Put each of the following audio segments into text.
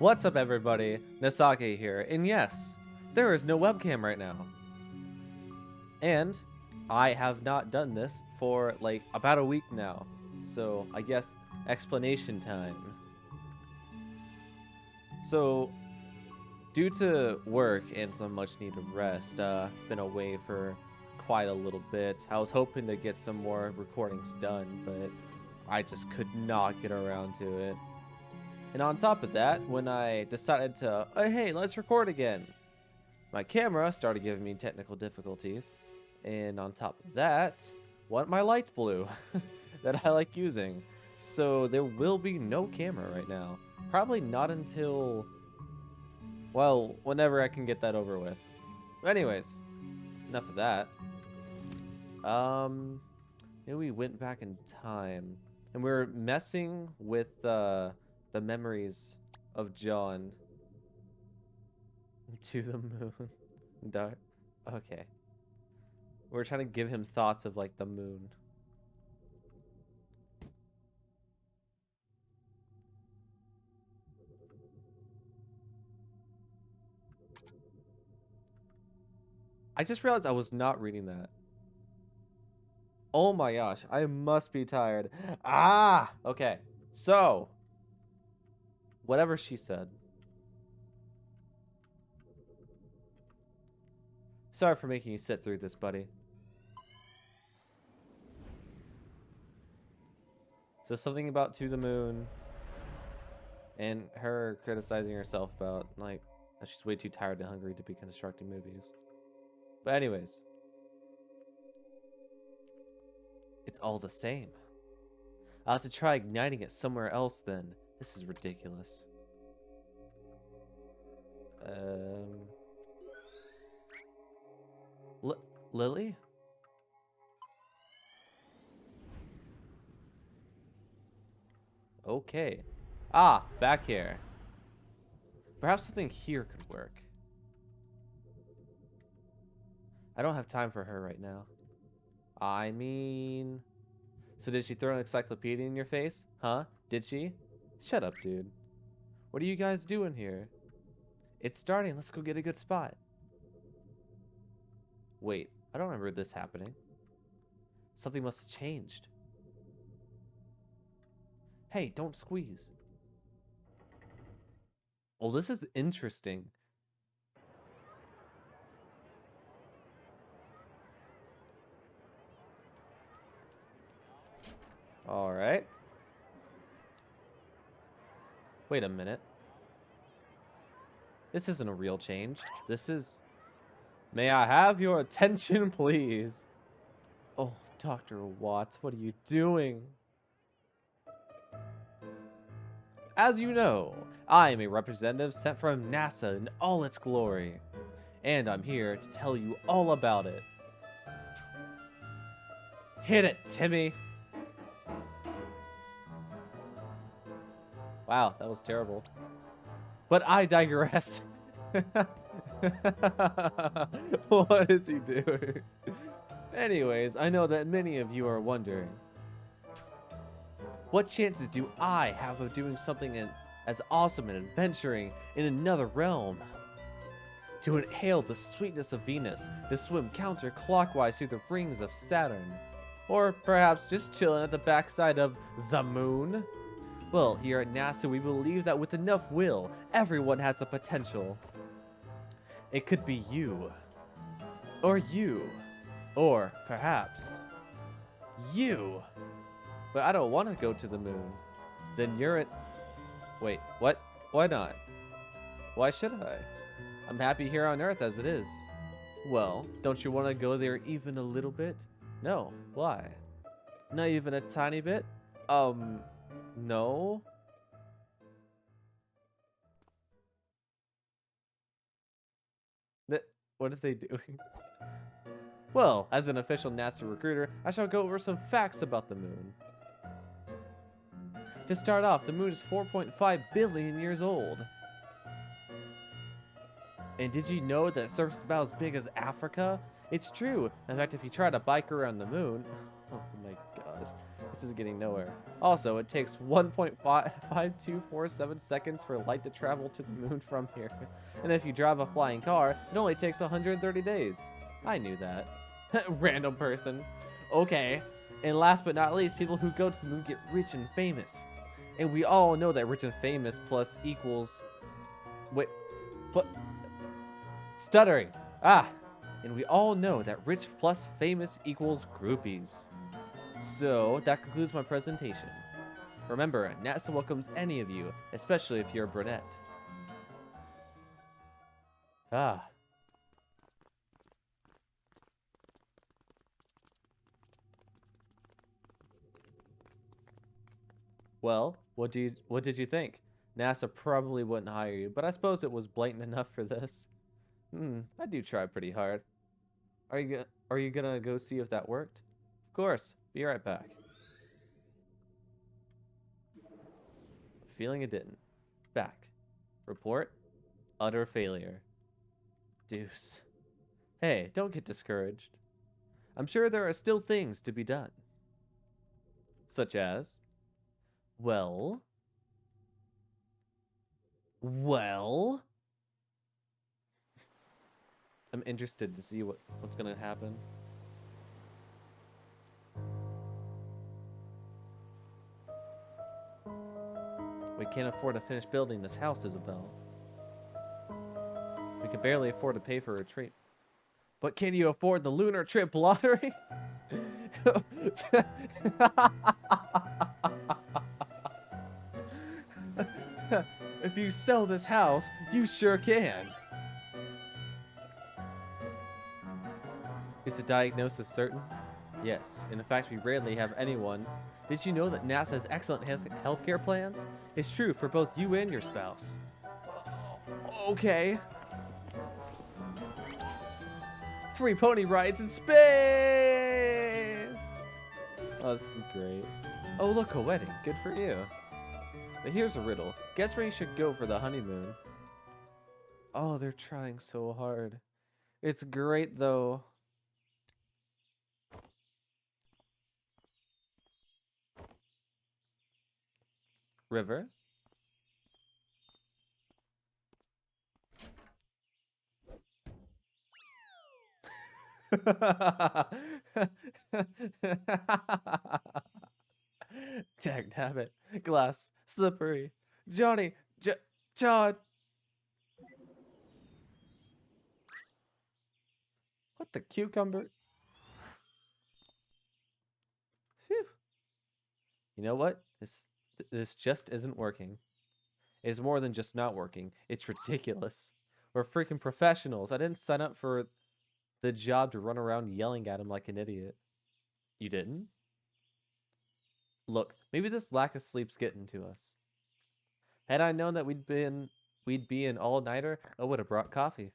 What's up, everybody? Nasake here, and yes, there is no webcam right now. And I have not done this for like about a week now, so I guess explanation time. So, due to work and some much needed rest, been away for quite a little bit. I was hoping to get some more recordings done, but I just could not get around to it. And on top of that, when I decided to, oh, hey, let's record again, my camera started giving me technical difficulties. And on top of that, my lights blew that I like using. So there will be no camera right now. Probably not until, well, whenever I can get that over with. But anyways, enough of that. Maybe we went back in time. And we were messing with the memories of John to the moon. Dark. Okay. We're trying to give him thoughts of like the moon. I just realized I was not reading that. Oh my gosh, I must be tired. Ah, okay. So, whatever she said. Sorry for making you sit through this, buddy. So something about To the Moon and her criticizing herself about like that she's way too tired and hungry to be constructing movies. But anyways, it's all the same. I'll have to try igniting it somewhere else then. This is ridiculous. Lily? Okay. Ah, back here. Perhaps something here could work. I don't have time for her right now. I mean... So did she throw an encyclopedia in your face? Huh? Did she? Shut up, dude. What are you guys doing here? It's starting. Let's go get a good spot. Wait, I don't remember this happening. Something must have changed. Hey, don't squeeze. Well, this is interesting. All right. Wait a minute. This isn't a real change. This is... May I have your attention, please? Oh, Dr. Watts, what are you doing? As you know, I am a representative sent from NASA in all its glory. And I'm here to tell you all about it. Hit it, Timmy! Wow, that was terrible. But I digress. What is he doing? Anyways, I know that many of you are wondering, what chances do I have of doing something as awesome and adventuring in another realm? To inhale the sweetness of Venus, to swim counterclockwise through the rings of Saturn, or perhaps just chilling at the backside of the moon? Well, here at NASA, we believe that with enough will, everyone has the potential. It could be you, or perhaps you. But I don't want to go to the moon. Then you're it. Wait, what? Why not? Why should I? I'm happy here on Earth as it is. Well, don't you want to go there even a little bit? No. Why? Not even a tiny bit? No. What are they doing? Well, as an official NASA recruiter, I shall go over some facts about the moon. To start off, the moon is 4.5 billion years old. And did you know that its surface is about as big as Africa? It's true. In fact, if you try to bike around the moon... Oh my gosh. This is getting nowhere. Also, it takes 1.5247 seconds for light to travel to the moon from here. And if you drive a flying car, it only takes 130 days. I knew that. Random person. Okay. And last but not least, people who go to the moon get rich and famous. And we all know that rich and famous plus equals... Wait. What? Stuttering. Ah. And we all know that rich plus famous equals groupies. So, that concludes my presentation. Remember, NASA welcomes any of you, especially if you're a brunette. Ah. Well, what did you think? NASA probably wouldn't hire you, but I suppose it was blatant enough for this. I do try pretty hard. Are you gonna go see if that worked? Of course. Be right back. Feeling it didn't. Back. Report. Utter failure. Deuce. Hey, don't get discouraged. I'm sure there are still things to be done. Such as? Well? I'm interested to see what's gonna happen. We can't afford to finish building this house, Isabel. We can barely afford to pay for a retreat. But can you afford the lunar trip lottery? If you sell this house, you sure can. Is the diagnosis certain? Yes. In fact, we rarely have anyone. Did you know that NASA has excellent healthcare plans? It's true for both you and your spouse. Okay. Free pony rides in space! Oh, this is great. Oh, look, a wedding. Good for you. But here's a riddle. Guess where you should go for the honeymoon? Oh, they're trying so hard. It's great, though. River? Dag nabbit. Glass. Slippery. Johnny. John. What the cucumber? Phew. You know what? This just isn't working. It's more than just not working. It's ridiculous. We're freaking professionals. I didn't sign up for the job to run around yelling at him like an idiot. You didn't? Look, maybe this lack of sleep's getting to us. Had I known that we'd be an all-nighter, I would have brought coffee.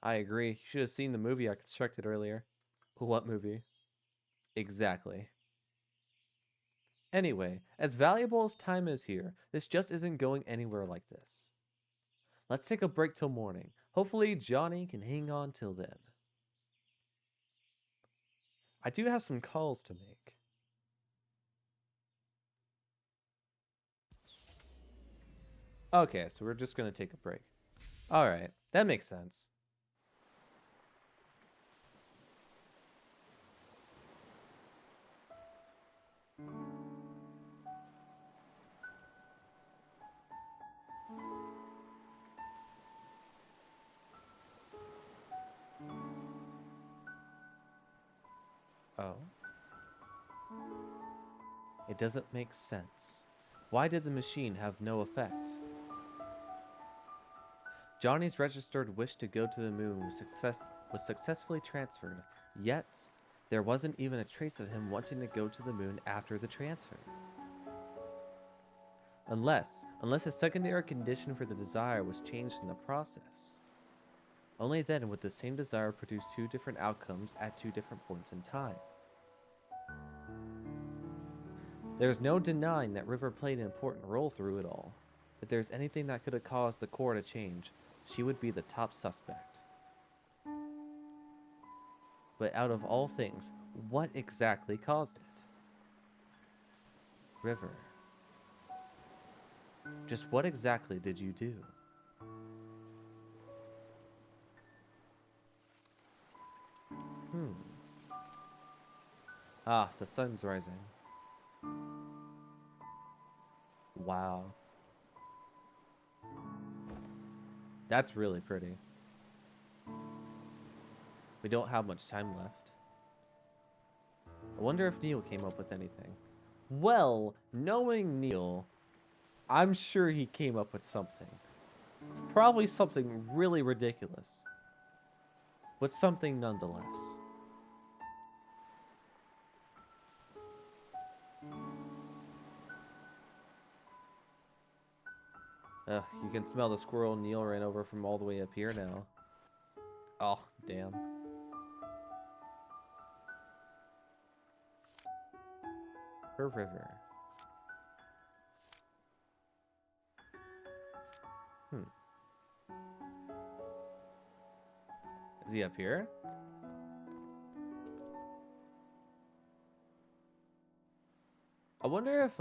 I agree. You should have seen the movie I constructed earlier. What movie? Exactly. Anyway, as valuable as time is here, this just isn't going anywhere like this. Let's take a break till morning. Hopefully Johnny can hang on till then. I do have some calls to make. Okay, so we're just going to take a break. All right, that makes sense. Oh. It doesn't make sense. Why did the machine have no effect? Johnny's registered wish to go to the moon was successfully transferred, yet there wasn't even a trace of him wanting to go to the moon after the transfer. Unless a secondary condition for the desire was changed in the process. Only then would the same desire produce two different outcomes at two different points in time. There's no denying that River played an important role through it all. If there's anything that could have caused the core to change, she would be the top suspect. But out of all things, what exactly caused it? River. Just what exactly did you do? Ah, the sun's rising. Wow. That's really pretty. We don't have much time left. I wonder if Neil came up with anything. Well, knowing Neil, I'm sure he came up with something. Probably something really ridiculous. But something nonetheless. Ugh, you can smell the squirrel Neil ran over from all the way up here now. Oh, damn. Her river. Is he up here? I wonder if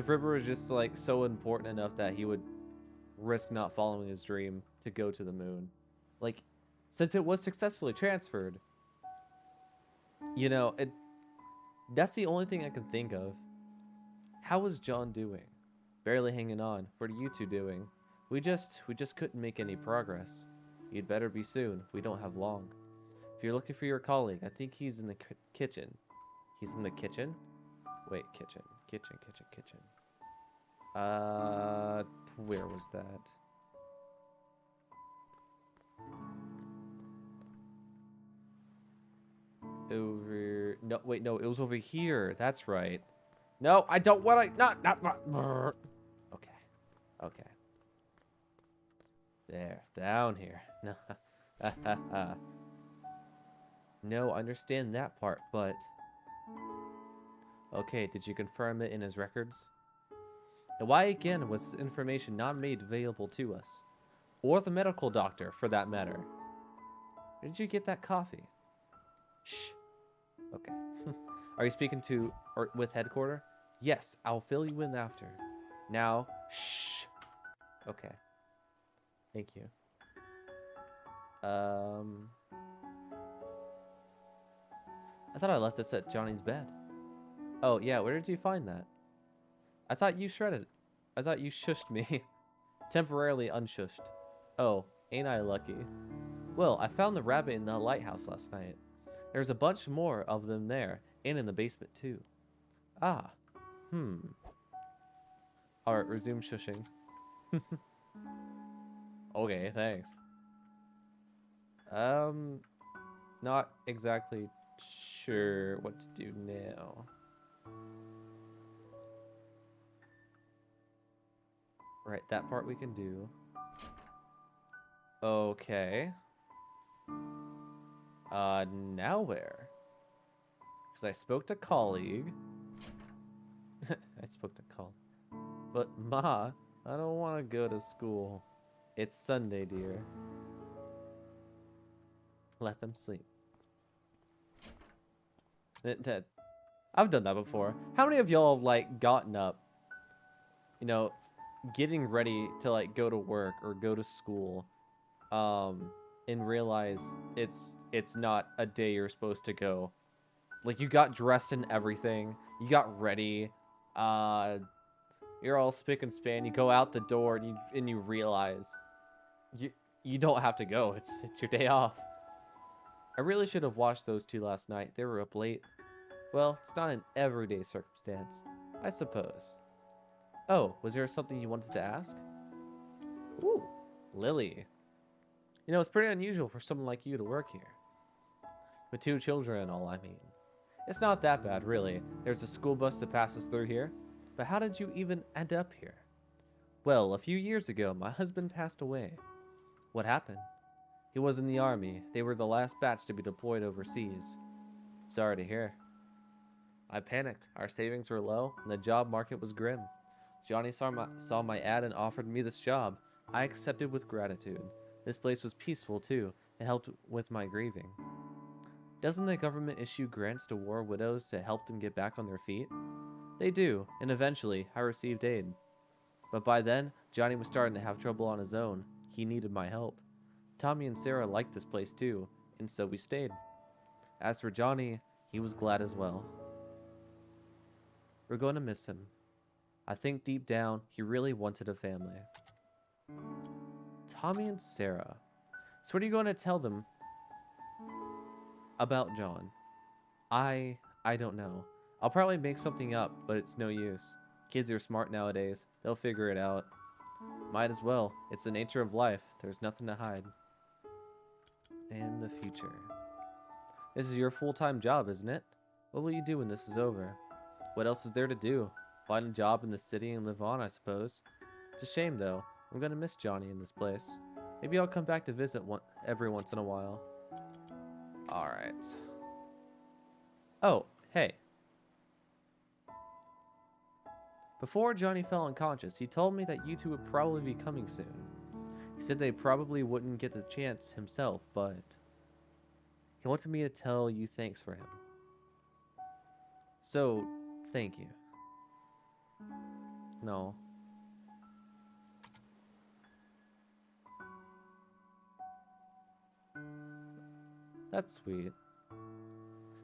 River was just like so important enough that he would risk not following his dream to go to the moon. Like, since it was successfully transferred, you know, that's the only thing I can think of. How is John doing? Barely hanging on. What are you two doing? We just couldn't make any progress. You'd better be soon. We don't have long. If you're looking for your colleague, I think he's in the kitchen. He's in the kitchen? Wait, kitchen. Where was that? Over... No, wait, no, it was over here. That's right. No, I don't want to... Not... Okay. Okay. There. Down here. No. No, I understand that part, but... Okay, did you confirm it in his records? And why again was this information not made available to us? Or the medical doctor, for that matter? Where did you get that coffee? Shh. Okay. Are you speaking to or with headquarters? Yes, I'll fill you in after. Now, shh. Okay. Thank you. I thought I left this at Johnny's bed. Oh, yeah, where did you find that? I thought you shredded. I thought you shushed me. Temporarily unshushed. Oh, ain't I lucky? Well, I found the rabbit in the lighthouse last night. There's a bunch more of them there, and in the basement too. Ah. Alright, resume shushing. Okay, thanks. Not exactly sure what to do now. Right, that part we can do. Okay. Now where? Because I spoke to colleague. I spoke to colleague. But Ma, I don't want to go to school. It's Sunday, dear. Let them sleep. I've done that before. How many of y'all have, like, gotten up, you know, getting ready to, like, go to work or go to school, and realize it's not a day you're supposed to go? Like, you got dressed and everything, you got ready, you're all spick and span, you go out the door and you realize you don't have to go. It's your day off. I really should have watched those two last night. They were up late. Well, it's not an everyday circumstance, I suppose. Oh, was there something you wanted to ask? Ooh, Lily. You know, it's pretty unusual for someone like you to work here. With 2 children and all, I mean. It's not that bad, really. There's a school bus that passes through here. But how did you even end up here? Well, a few years ago, my husband passed away. What happened? He was in the army. They were the last batch to be deployed overseas. Sorry to hear. I panicked. Our savings were low, and the job market was grim. Johnny saw my ad and offered me this job. I accepted with gratitude. This place was peaceful, too. It helped with my grieving. Doesn't the government issue grants to war widows to help them get back on their feet? They do, and eventually, I received aid. But by then, Johnny was starting to have trouble on his own. He needed my help. Tommy and Sarah liked this place too, and so we stayed. As for Johnny, he was glad as well. We're going to miss him. I think deep down, he really wanted a family. Tommy and Sarah. So what are you going to tell them about John? I don't know. I'll probably make something up, but it's no use. Kids are smart nowadays. They'll figure it out. Might as well. It's the nature of life. There's nothing to hide. And the future. This is your full-time job, isn't it? What will you do when this is over? What else is there to do? Find a job in the city and live on, I suppose. It's a shame, though. I'm gonna miss Johnny in this place. Maybe I'll come back to visit every once in a while. Alright. Oh, hey. Before Johnny fell unconscious, he told me that you two would probably be coming soon. He said they probably wouldn't get the chance himself, but he wanted me to tell you thanks for him. So, thank you. No. That's sweet.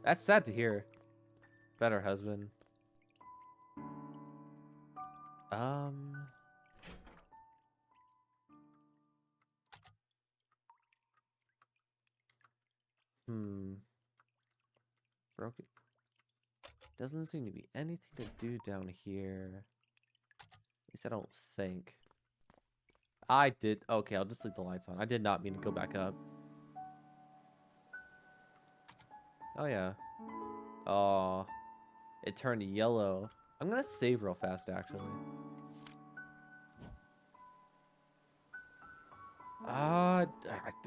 That's sad to hear. Better husband. Broken. Doesn't seem to be anything to do down here. At least I don't think. I did. Okay, I'll just leave the lights on. I did not mean to go back up. Oh, yeah. Oh, it turned yellow. I'm gonna save real fast, actually.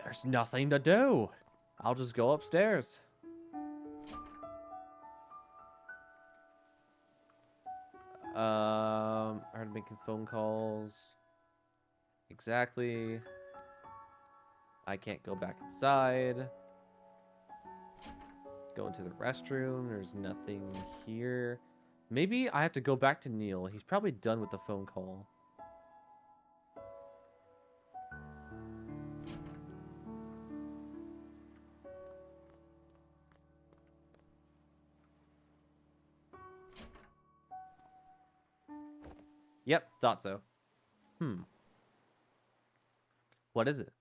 There's nothing to do. I'll just go upstairs. I'm making phone calls. Exactly. I can't go back inside. Go into the restroom. There's nothing here. Maybe I have to go back to Neil. He's probably done with the phone call. Yep, thought so. What is it?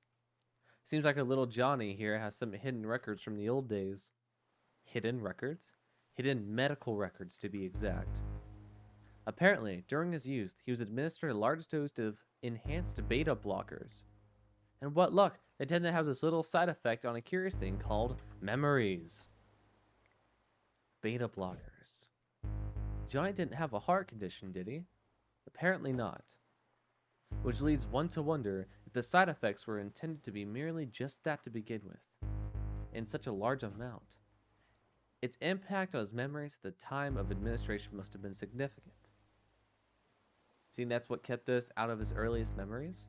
Seems like a little Johnny here has some hidden records from the old days. Hidden records? Hidden medical records, to be exact. Apparently, during his youth, he was administered a large dose of enhanced beta blockers. And what luck, they tend to have this little side effect on a curious thing called memories. Beta blockers. Johnny didn't have a heart condition, did he? Apparently not. Which leads one to wonder if the side effects were intended to be merely just that to begin with, in such a large amount. Its impact on his memories at the time of administration must have been significant. Think that's what kept us out of his earliest memories?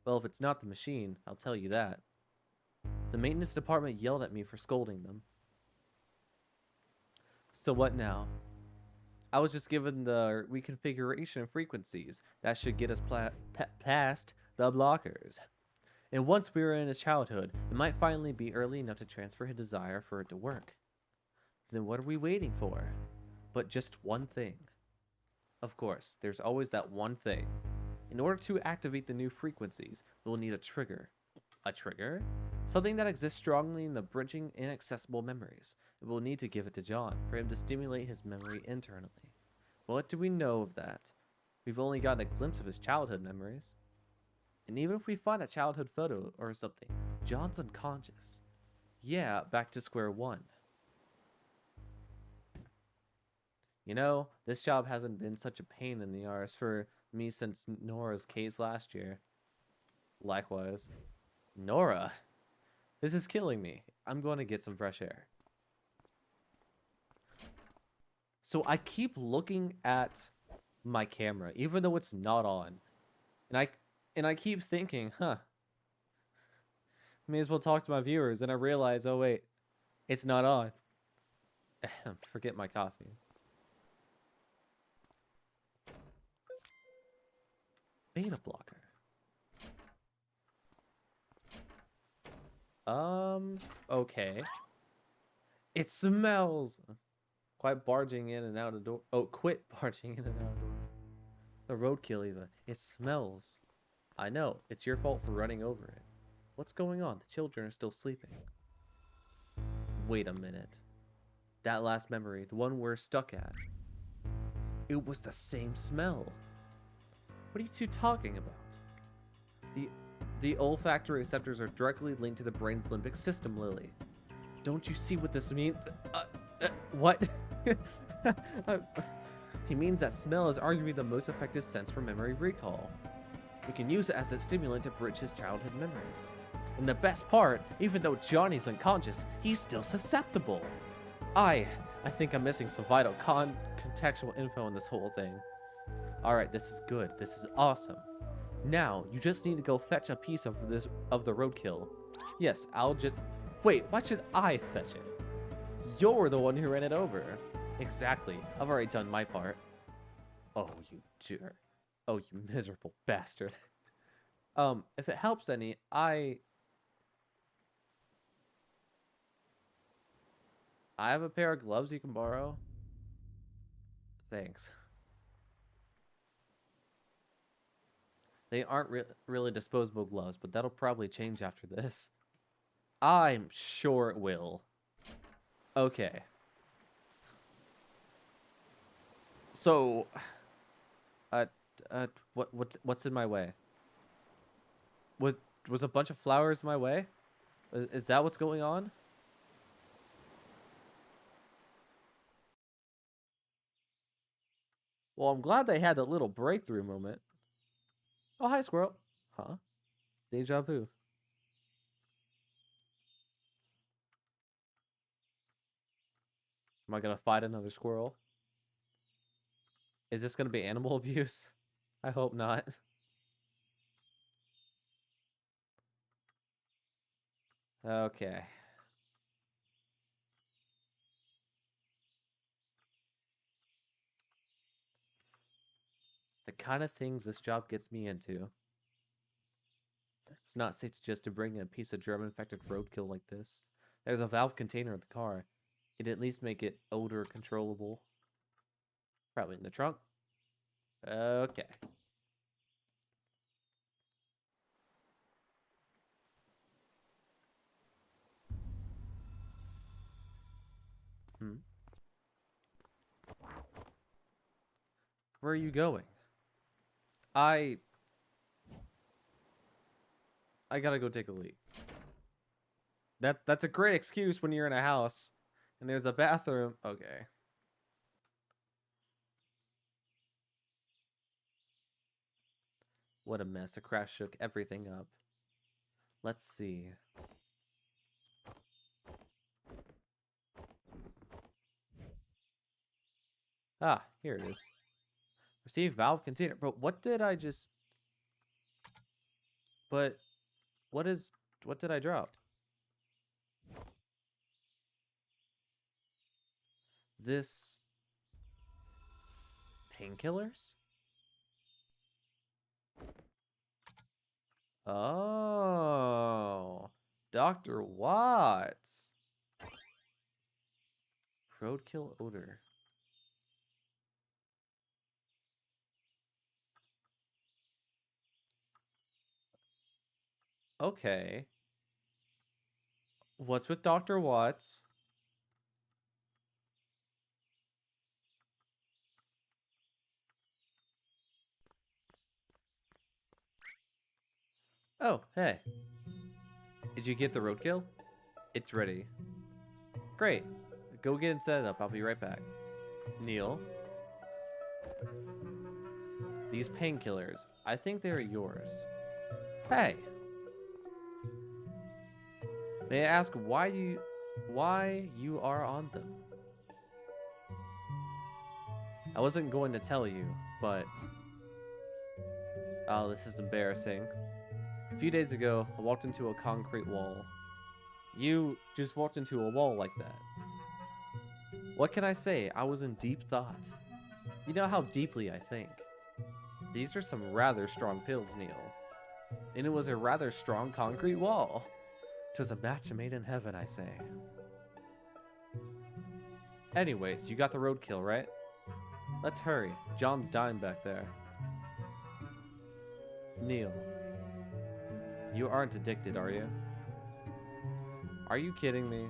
Well, if it's not the machine, I'll tell you that. The maintenance department yelled at me for scolding them. So what now? I was just given the reconfiguration frequencies. That should get us past the blockers. And once we were in his childhood, it might finally be early enough to transfer his desire for it to work. Then what are we waiting for? But just one thing. Of course, there's always that one thing. In order to activate the new frequencies, we'll need a trigger. A trigger? Something that exists strongly in the bridging inaccessible memories. And we'll need to give it to John for him to stimulate his memory internally. What do we know of that? We've only gotten a glimpse of his childhood memories. And even if we find a childhood photo or something, John's unconscious. Yeah, back to square one. You know, this job hasn't been such a pain in the arse for me since Nora's case last year. Likewise. Nora? This is killing me. I'm going to get some fresh air. So I keep looking at my camera, even though it's not on. And I keep thinking, may as well talk to my viewers. And I realize, oh wait, It's not on. Forget my coffee. Beta blocker. Okay. It smells. Quite barging in and out of door. Oh, quit barging in and out of doors. The roadkill, Eva. It smells. I know. It's your fault for running over it. What's going on? The children are still sleeping. Wait a minute. That last memory, the one we're stuck at. It was the same smell. What are you two talking about? The olfactory receptors are directly linked to the brain's limbic system, Lily. Don't you see what this means? What? He means that smell is arguably the most effective sense for memory recall. We can use it as a stimulant to bridge his childhood memories. And the best part, even though Johnny's unconscious, he's still susceptible. I think I'm missing some vital contextual info in this whole thing. Alright, this is good. This is awesome. Now, you just need to go fetch a piece of the roadkill. Yes, I'll just... Wait, why should I fetch it? You're the one who ran it over. Exactly. I've already done my part. Oh, you jerk. Oh, you miserable bastard. If it helps any, I have a pair of gloves you can borrow. Thanks. They aren't really disposable gloves, but that'll probably change after this. I'm sure it will. Okay. So, what's in my way? Was a bunch of flowers in my way? Is that what's going on? Well, I'm glad they had that little breakthrough moment. Oh, hi, squirrel. Huh? Deja vu. Am I gonna fight another squirrel? Is this gonna be animal abuse? I hope not. Okay. The kind of things this job gets me into. It's not safe just to bring in a piece of germ-infected roadkill like this. There's a valve container in the car. It'd at least make it odor controllable. Probably in the trunk. Okay. Where are you going? I gotta go take a leak. That's a great excuse when you're in a house and there's a bathroom. Okay. What a mess. A crash shook everything up. Let's see. Ah, here it is. Receive valve container. But what did I just... But what did I drop? This... Painkillers? Oh. Dr. Watts. Roadkill odor. Okay. What's with Dr. Watts? Oh, hey. Did you get the roadkill? It's ready. Great. Go get and set it up. I'll be right back. Neil. These painkillers. I think they are yours. Hey. May I ask why you are on them? I wasn't going to tell you, but... Oh, this is embarrassing. A few days ago, I walked into a concrete wall. You just walked into a wall like that. What can I say? I was in deep thought. You know how deeply I think. These are some rather strong pills, Neil. And it was a rather strong concrete wall. 'Twas a match made in heaven, I say. Anyways, you got the roadkill, right? Let's hurry. John's dying back there. Neil, you aren't addicted, are you? Are you kidding me?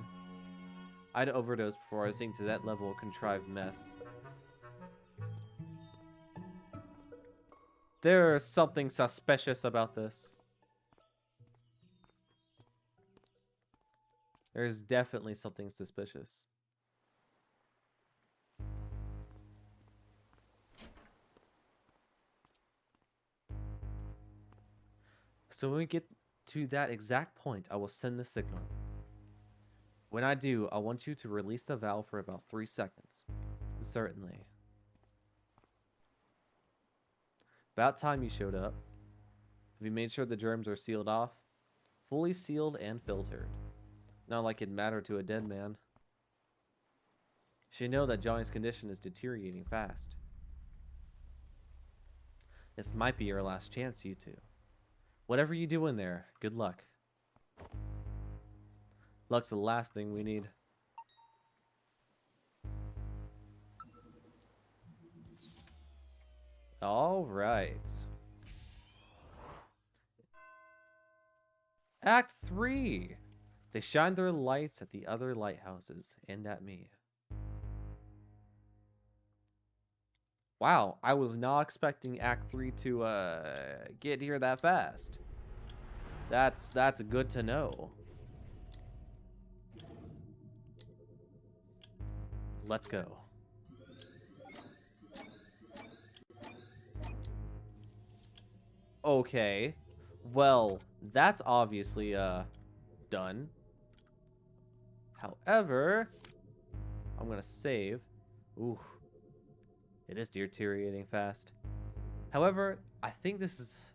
I'd overdose before I sink to that level of contrived mess. There's something suspicious about this. There's definitely something suspicious. So when we get to that exact point, I will send the signal. When I do, I want you to release the valve for about 3 seconds. Certainly. About time you showed up. Have you made sure the germs are sealed off? Fully sealed and filtered. Not like it mattered to a dead man. She know that Johnny's condition is deteriorating fast. This might be your last chance, you two. Whatever you do in there, good luck. Luck's the last thing we need. All right. Act 3. They shine their lights at the other lighthouses and at me. Wow, I was not expecting Act 3 to get here that fast. That's good to know. Let's go. Okay. Well, that's obviously done. However, I'm gonna save. Ooh. It is deteriorating fast. However, I think this is...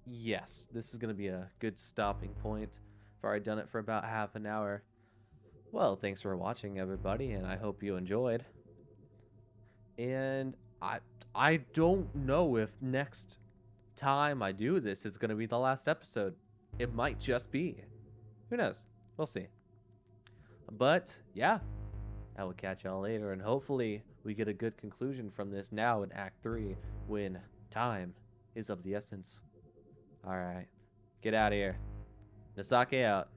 Yes, this is going to be a good stopping point. I've already done it for about half an hour. Well, thanks for watching, everybody, and I hope you enjoyed. And I don't know if next time I do this is going to be the last episode. It might just be. Who knows? We'll see. But, yeah. I will catch y'all later, and hopefully we get a good conclusion from this now in Act 3 when time is of the essence. Alright, get out of here. Nasake out.